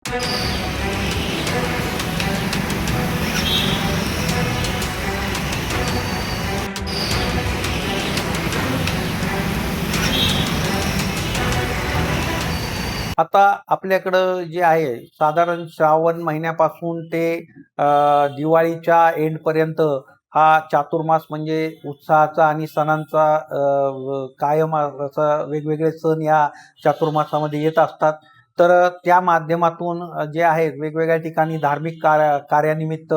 आता आपल्याकडं जे आहे साधारण श्रावण महिन्यापासून ते दिवाळीच्या एंडपर्यंत हा चातुर्मास म्हणजे उत्साहाचा आणि सणांचा कायम असा वेगवेगळे सण या चातुर्मासामध्ये येत असतात. तर त्या माध्यमातून जे आहे वेगवेगळ्या ठिकाणी धार्मिक कार्यानिमित्त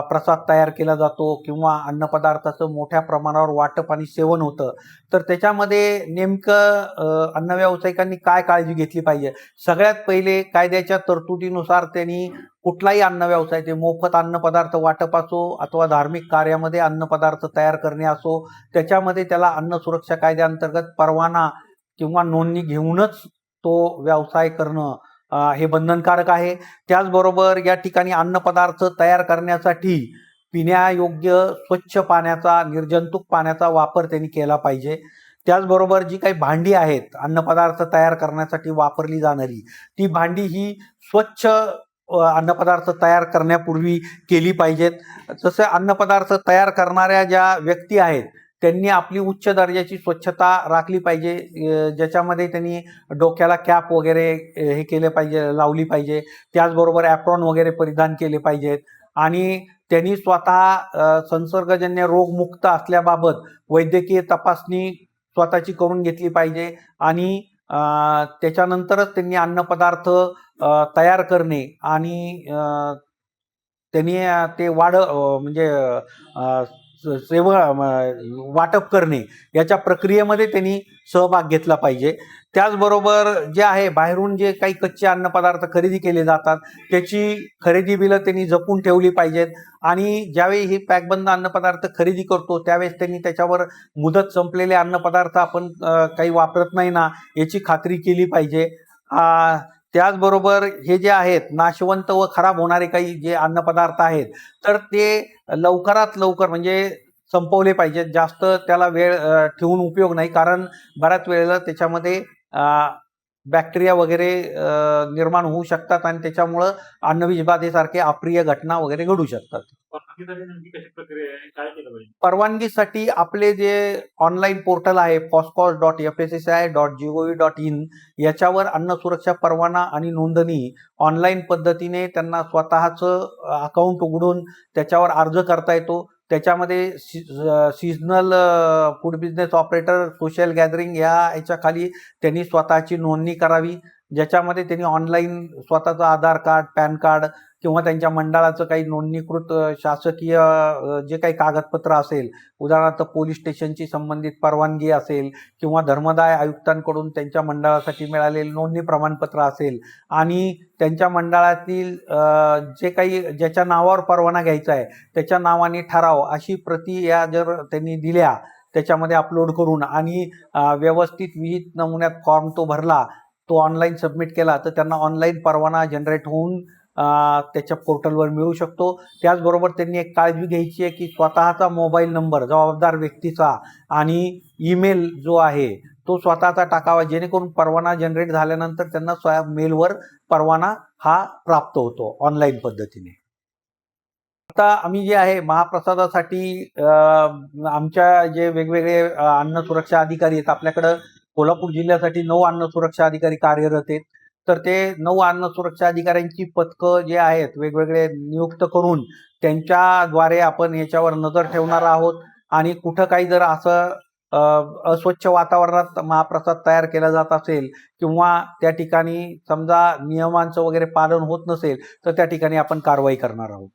प्रसाद तयार केला जातो किंवा अन्नपदार्थाचं मोठ्या प्रमाणावर वाटप आणि सेवन होतं. तर त्याच्यामध्ये नेमकं अन्न व्यावसायिकांनी काय काळजी घेतली पाहिजे? सगळ्यात पहिले कायद्याच्या तरतुदीनुसार त्यांनी कुठलाही अन्न व्यवसाय ते मोफत अन्नपदार्थ वाटप असो अथवा धार्मिक कार्यामध्ये अन्नपदार्थ तयार करणे असो, त्याच्यामध्ये त्याला अन्न सुरक्षा कायद्याअंतर्गत परवाना किंवा नोंदणी घेऊनच तो व्यवसाय करणं हे बंधनकारक आहे. त्याचबरोबर या ठिकाणी अन्नपदार्थ तयार करण्यासाठी पिण्यायोग्य स्वच्छ पाण्याचा, निर्जंतुक पाण्याचा वापर त्यांनी केला पाहिजे. त्याचबरोबर जी काही भांडी आहेत अन्नपदार्थ तयार करण्यासाठी वापरली जाणारी, ती भांडी ही स्वच्छ अन्नपदार्थ तयार करण्यापूर्वी केली पाहिजेत. जसं अन्नपदार्थ तयार करणाऱ्या ज्या व्यक्ती आहेत, त्यांनी आपली उच्च दर्जाची स्वच्छता राखली पाहिजे. ज्याच्यामध्ये त्यांनी डोक्याला कॅप वगैरे हे केले पाहिजे, लावली पाहिजे. त्याचबरोबर ॲप्रॉन वगैरे परिधान केले पाहिजेत आणि त्यांनी स्वतः संसर्गजन्य रोगमुक्त असल्याबाबत वैद्यकीय तपासणी स्वतःची करून घेतली पाहिजे आणि त्याच्यानंतरच त्यांनी अन्नपदार्थ तयार करणे आणि त्यांनी ते म्हणजे वाटप करणे याच्या प्रक्रियेमध्ये त्यांनी सहभाग घेतला पाहिजे. त्याचबरोबर जे आहे बाहेरून जे काही कच्चे अन्नपदार्थ खरेदी केले जातात त्याची खरेदी बिलं त्यांनी जपून ठेवली पाहिजेत आणि ज्यावेळी हे पॅकबंद अन्नपदार्थ खरेदी करतो त्यावेळेस त्यांनी त्याच्यावर मुदत संपलेले अन्नपदार्थ आपण काही वापरत नाही ना याची खात्री केली पाहिजे. त्याचबरोबर हे जे आहेत नाशवंत व खराब होणारे काही जे अन्नपदार्थ आहेत तर ते लवकरात लवकर म्हणजे संपवले पाहिजेत. जास्त त्याला वेळ ठेवून उपयोग नाही, कारण बऱ्याच वेळेला त्याच्यामध्ये बॅक्टेरिया वगैरे निर्माण होऊ शकतात आणि त्याच्यामुळं अन्नविषबाधेसारखे अप्रिय घटना वगैरे घडू शकतात. परवानगीसाठी आपले जे ऑनलाईन पोर्टल आहे poscos.fssi.gov.in याच्यावर अन्न सुरक्षा परवाना आणि नोंदणी ऑनलाईन पद्धतीने त्यांना स्वतःचं अकाउंट उघडून त्याच्यावर अर्ज करता येतो. त्याच्यामध्ये seasonal food business operator social gathering याच्याखाली त्यांनी स्वतःची नोंदणी करावी, ज्याच्यामध्ये त्यांनी ऑनलाईन स्वतःचं आधार कार्ड, पॅन कार्ड किंवा त्यांच्या मंडळाचं काही नोंदणीकृत शासकीय जे काही कागदपत्र असेल, उदाहरणार्थ पोलीस स्टेशनची संबंधित परवानगी असेल किंवा धर्मदाय आयुक्तांकडून त्यांच्या मंडळासाठी मिळालेले नोंदणी प्रमाणपत्र असेल आणि त्यांच्या मंडळातील जे काही ज्याच्या नावावर परवाना घ्यायचा आहे त्याच्या नावाने ठराव अशी प्रती या जर त्यांनी दिल्या त्याच्यामध्ये अपलोड करून आणि व्यवस्थित विहित नमुन्यात फॉर्म तो भरला, तो ऑनलाईन सबमिट केला तर त्यांना ऑनलाईन परवाना जनरेट होऊन त्याच्या पोर्टलवर मिळू शकतो. त्याचबरोबर त्यांनी एक काळजी घ्यायची आहे की स्वतःचा मोबाईल नंबर जबाबदार व्यक्तीचा आणि ईमेल जो आहे तो स्वतःचा टाकावा, जेणेकरून परवाना जनरेट झाल्यानंतर त्यांना मेलवर परवाना हा प्राप्त होतो ऑनलाईन पद्धतीने. आता आम्ही जे आहे महाप्रसादासाठी आमच्या जे वेगवेगळे अन्न सुरक्षा अधिकारी आहेत, आपल्याकडं कोल्हापूर जिल्ह्यासाठी 9 अन्न सुरक्षा अधिकारी कार्यरत आहेत. तर ते 9 अन्न सुरक्षा अधिकाऱ्यांची पथकं जे आहेत वेगवेगळे नियुक्त करून त्यांच्याद्वारे आपण याच्यावर नजर ठेवणार आहोत आणि कुठं काही जर असं अस्वच्छ वातावरणात महाप्रसाद तयार केला जात असेल किंवा त्या ठिकाणी समजा नियमांचं वगैरे पालन होत नसेल तर त्या ठिकाणी आपण कारवाई करणार आहोत.